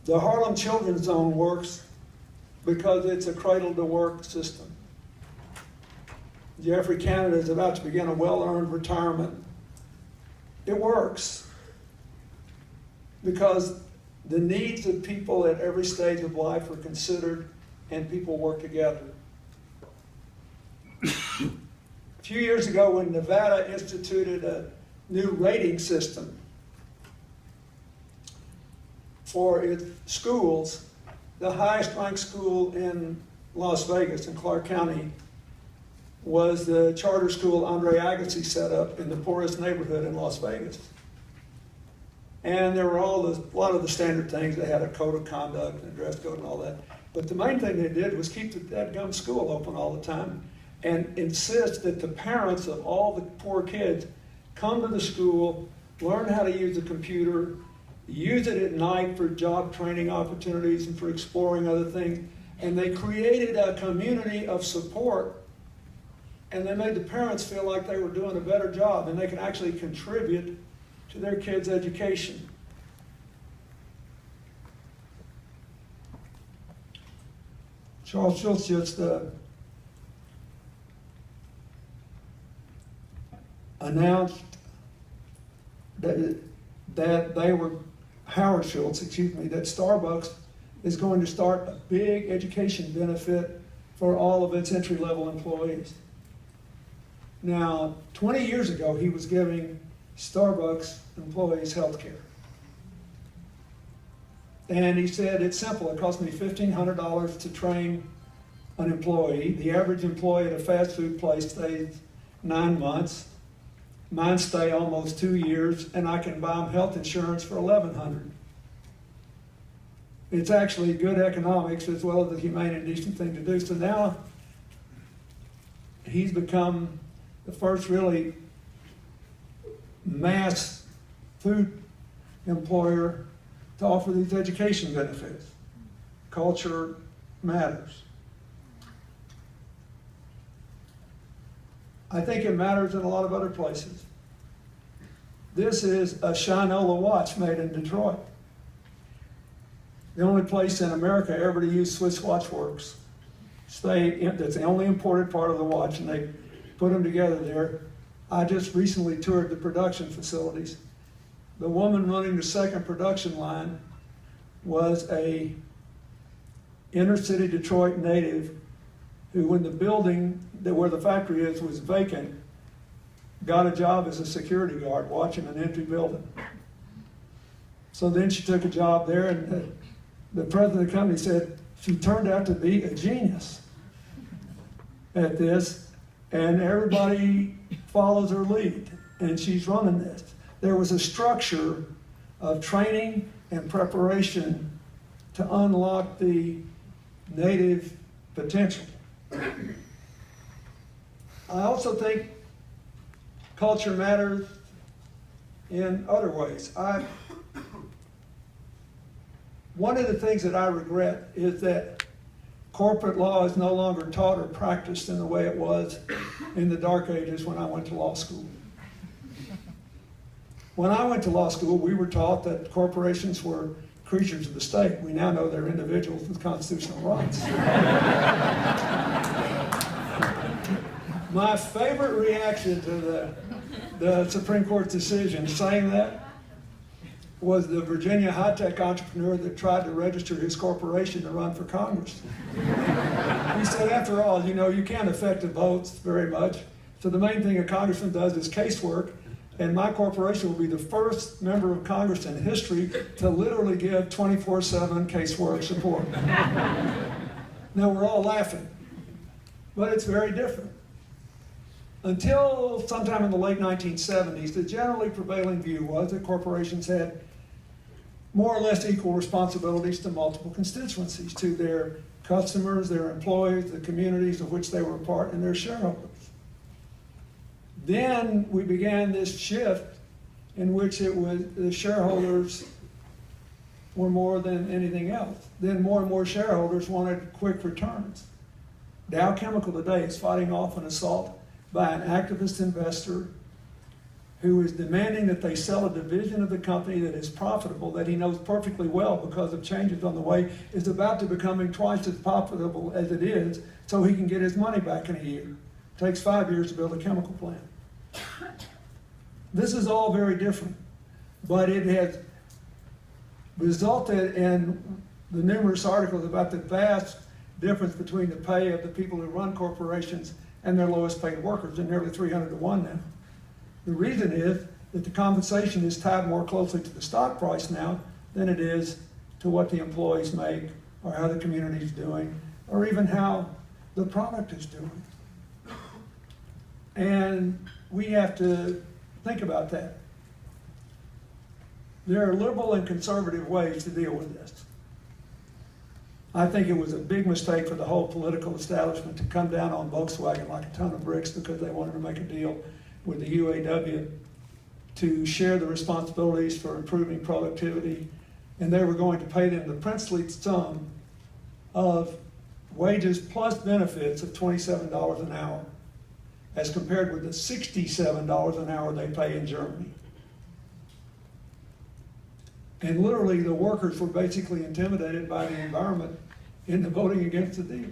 The Harlem Children's Zone works because it's a cradle-to-work system. Jeffrey Canada is about to begin a well-earned retirement. It works because the needs of people at every stage of life are considered and people work together. A few years ago, when Nevada instituted a new rating system for its schools, the highest ranked school in Las Vegas, in Clark County, was the charter school Andre Agassi set up in the poorest neighborhood in Las Vegas. And there were a lot of the standard things. They had a code of conduct and a dress code and all that. But the main thing they did was keep that gum school open all the time and insist that the parents of all the poor kids come to the school, learn how to use a computer, use it at night for job training opportunities and for exploring other things. And they created a community of support, and they made the parents feel like they were doing a better job and they could actually contribute to their kids' education. Charles Schultz just announced that Howard Schultz, that Starbucks is going to start a big education benefit for all of its entry-level employees. Now, 20 years ago, he was giving Starbucks employees health care. And he said, it's simple, it cost me $1,500 to train an employee. The average employee at a fast food place stays 9 months. Mine stay almost 2 years, and I can buy them health insurance for $1,100. It's actually good economics as well as a humane and decent thing to do. So now he's become the first really mass food employer to offer these education benefits. Culture matters. I think it matters in a lot of other places. This is a Shinola watch made in Detroit. The only place in America ever to use Swiss Watch Works. That's the only imported part of the watch, and they put them together there. I just recently toured the production facilities. The woman running the second production line was a inner city Detroit native who, when the building where the factory is was vacant, got a job as a security guard watching an empty building. So then she took a job there, and the president of the company said she turned out to be a genius at this, and everybody follows her lead, and she's running this. There was a structure of training and preparation to unlock the native potential. I also think culture matters in other ways. One of the things that I regret is that corporate law is no longer taught or practiced in the way it was in the dark ages when I went to law school. When I went to law school, we were taught that corporations were creatures of the state. We now know they're individuals with constitutional rights. My favorite reaction to the Supreme Court's decision saying that was the Virginia high-tech entrepreneur that tried to register his corporation to run for Congress. He said, after all, you can't affect the votes very much, so the main thing a congressman does is casework, and my corporation will be the first member of Congress in history to literally give 24/7 casework support. Now we're all laughing, but it's very different. Until sometime in the late 1970s, the generally prevailing view was that corporations had more or less equal responsibilities to multiple constituencies, to their customers, their employees, the communities of which they were a part, and their shareholders. Then we began this shift in which it was the shareholders were more than anything else. Then more and more shareholders wanted quick returns. Dow Chemical today is fighting off an assault by an activist investor who is demanding that they sell a division of the company that is profitable, that he knows perfectly well because of changes on the way, is about to becoming twice as profitable as it is, so he can get his money back in a year. It takes 5 years to build a chemical plant. This is all very different, but it has resulted in the numerous articles about the vast difference between the pay of the people who run corporations and their lowest paid workers. They're nearly 300 to 1 now. The reason is that the compensation is tied more closely to the stock price now than it is to what the employees make, or how the community is doing, or even how the product is doing. And we have to think about that. There are liberal and conservative ways to deal with this. I think it was a big mistake for the whole political establishment to come down on Volkswagen like a ton of bricks because they wanted to make a deal with the UAW to share the responsibilities for improving productivity, and they were going to pay them the princely sum of wages plus benefits of $27 an hour, as compared with the $67 an hour they pay in Germany. And literally, the workers were basically intimidated by the environment into voting against the deal.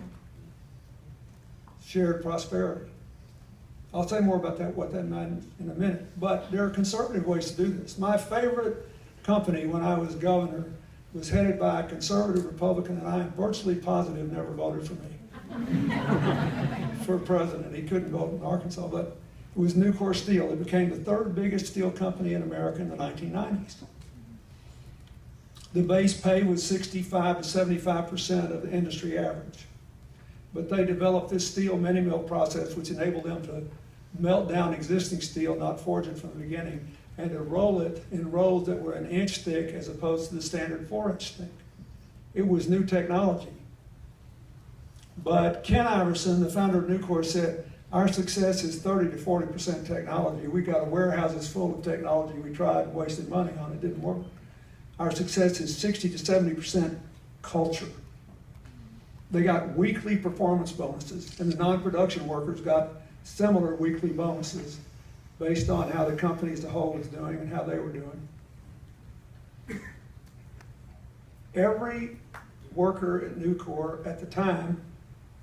Shared prosperity. I'll say more about that, what that meant in a minute. But there are conservative ways to do this. My favorite company when I was governor was headed by a conservative Republican, and I am virtually positive never voted for me for president. He couldn't vote in Arkansas, but it was Nucor Steel. It became the third biggest steel company in America in the 1990s. The base pay was 65 to 75% of the industry average. But they developed this steel mini mill process which enabled them to melt down existing steel, not forge it from the beginning, and to roll it in rolls that were an inch thick as opposed to the standard 4-inch thick. It was new technology. But Ken Iverson, the founder of Nucor, said, our success is 30 to 40% technology. We got warehouses full of technology. We tried, wasted money on it, didn't work. Our success is 60 to 70% culture. They got weekly performance bonuses, and the non-production workers got similar weekly bonuses based on how the company as a whole was doing and how they were doing. Every worker at Nucor at the time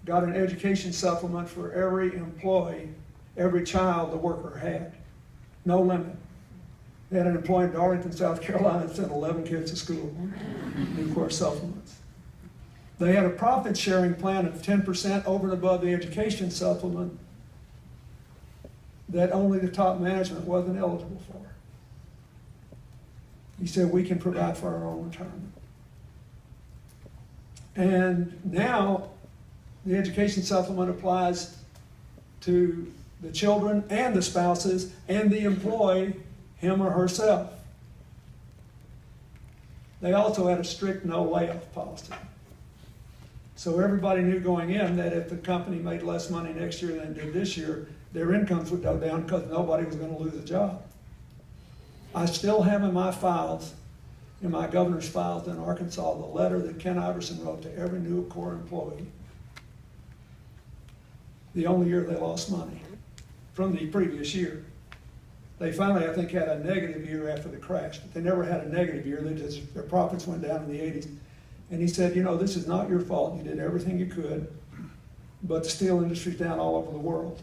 got an education supplement for every employee, every child the worker had. No limit. They had an employee in Darlington, South Carolina that sent 11 kids to school. Nucor supplements. They had a profit sharing plan of 10% over and above the education supplement that only the top management wasn't eligible for. He said, we can provide for our own retirement. And now the education supplement applies to the children and the spouses and the employee, him or herself. They also had a strict no layoff policy. So everybody knew going in that if the company made less money next year than it did this year, their incomes would go down because nobody was going to lose a job. I still have in my files, in my governor's files in Arkansas, the letter that Ken Iverson wrote to every Nucor employee the only year they lost money from the previous year. They finally, I think, had a negative year after the crash, but they never had a negative year. Their profits went down in the 80s. And he said, you know, this is not your fault. You did everything you could, but the steel industry's down all over the world.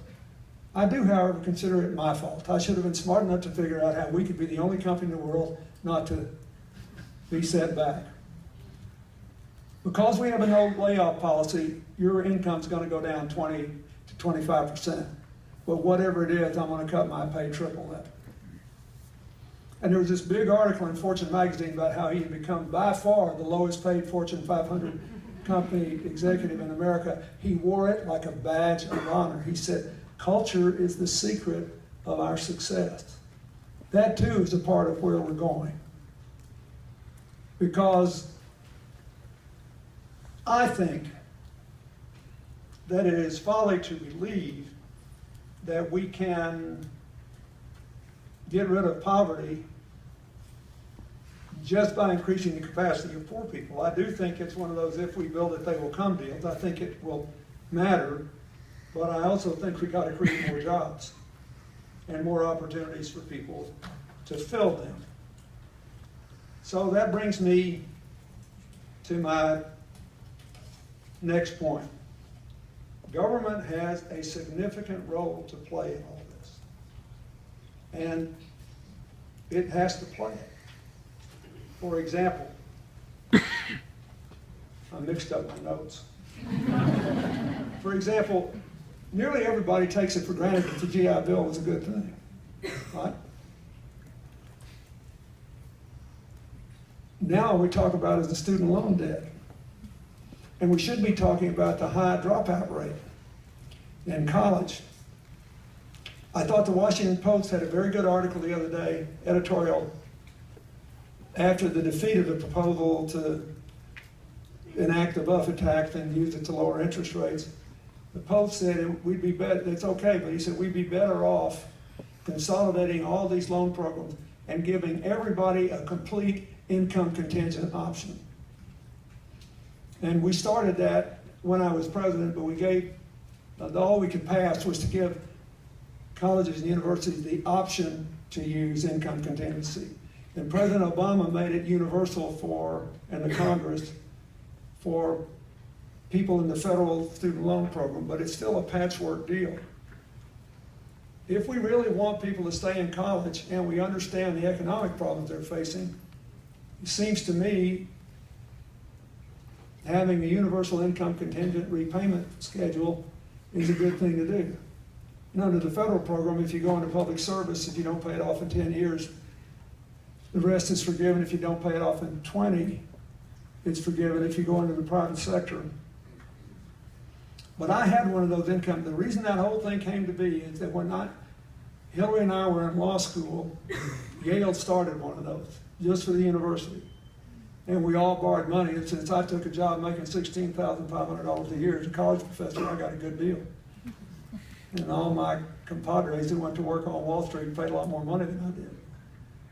I do, however, consider it my fault. I should have been smart enough to figure out how we could be the only company in the world not to be set back. Because we have a no layoff policy, your income's going to go down 20 to 25%. But whatever it is, I'm going to cut my pay triple that. And there was this big article in Fortune magazine about how he had become by far the lowest paid Fortune 500 company executive in America. He wore it like a badge of honor. He said, culture is the secret of our success. That too is a part of where we're going. Because I think that it is folly to believe that we can get rid of poverty just by increasing the capacity of poor people. I do think it's one of those if we build it, they will come deals. I think it will matter, but I also think we got to create more jobs. and more opportunities for people to fill them. So that brings me to my next point. Government has a significant role to play in all this, and it has to play it. For example, I mixed up my notes. For example, nearly everybody takes it for granted that the GI Bill was a good thing, right? Now we talk about it as the student loan debt. And we should be talking about the high dropout rate in college. I thought the Washington Post had a very good article the other day, editorial, after the defeat of the proposal to enact the Buffett tax and use it to lower interest rates. The Post said we'd be better, it's okay, but he said we'd be better off consolidating all these loan programs and giving everybody a complete income contingent option. And we started that when I was president, but we gave, all we could pass was to give colleges and universities the option to use income contingency. And President Obama made it universal for, and the Congress, for people in the federal student loan program, but it's still a patchwork deal. If we really want people to stay in college and we understand the economic problems they're facing, it seems to me having a universal income contingent repayment schedule is a good thing to do. And under the federal program, if you go into public service, if you don't pay it off in 10 years, the rest is forgiven. If you don't pay it off in 20, it's forgiven if you go into the private sector. But I had one of those income. The reason that whole thing came to be is that when Hillary and I were in law school, Yale started one of those, just for the university. And we all borrowed money, and since I took a job making $16,500 a year as a college professor, I got a good deal. And all my compadres who went to work on Wall Street paid a lot more money than I did.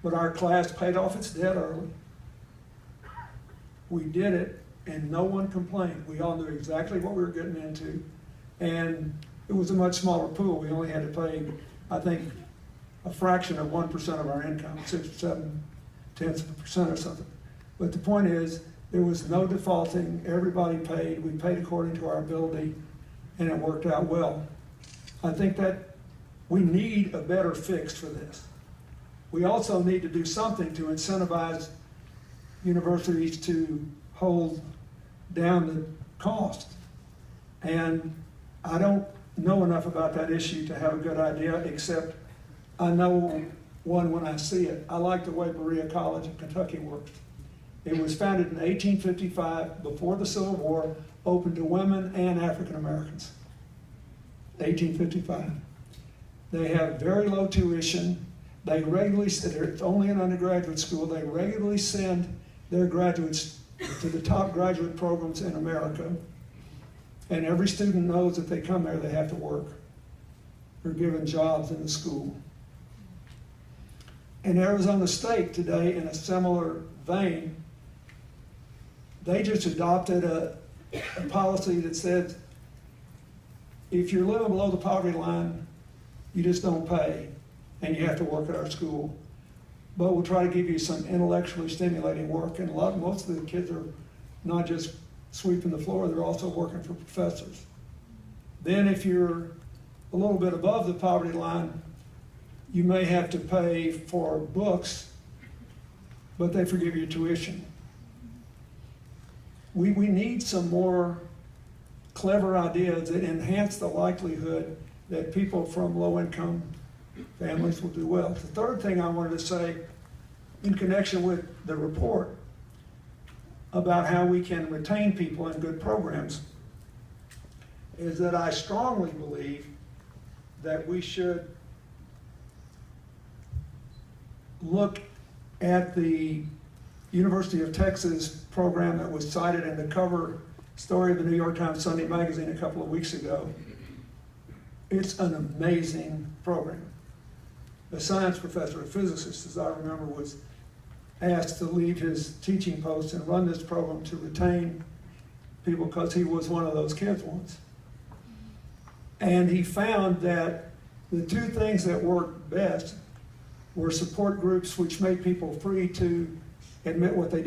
But our class paid off its debt early. We did it, and no one complained. We all knew exactly what we were getting into, and it was a much smaller pool. We only had to pay, I think, a fraction of 1% of our income, 6 or 7/10% or something. But the point is, there was no defaulting. Everybody paid. We paid according to our ability, and it worked out well. I think that we need a better fix for this. We also need to do something to incentivize universities to hold down the cost. And I don't know enough about that issue to have a good idea, except I know one when I see it. I like the way Berea College in Kentucky works. It was founded in 1855, before the Civil War, open to women and African Americans. 1855. They have very low tuition. They regularly, it's only an undergraduate school, they regularly send their graduates to the top graduate programs in America. And every student knows that they come there, they have to work. They're given jobs in the school. In Arizona State today, in a similar vein, they just adopted a policy that said, if you're living below the poverty line, you just don't pay, and you have to work at our school. But we'll try to give you some intellectually stimulating work, and most of the kids are not just sweeping the floor, they're also working for professors. Then if you're a little bit above the poverty line, you may have to pay for books, but they forgive you tuition. We need some more clever ideas that enhance the likelihood that people from low-income families will do well. The third thing I wanted to say in connection with the report about how we can retain people in good programs is that I strongly believe that we should look at the University of Texas program that was cited in the cover story of the New York Times Sunday Magazine a couple of weeks ago. It's an amazing program. The science professor, a physicist, as I remember, was asked to leave his teaching post and run this program to retain people because he was one of those kids once. And he found that The two things that worked best were support groups which made people free to admit what they did.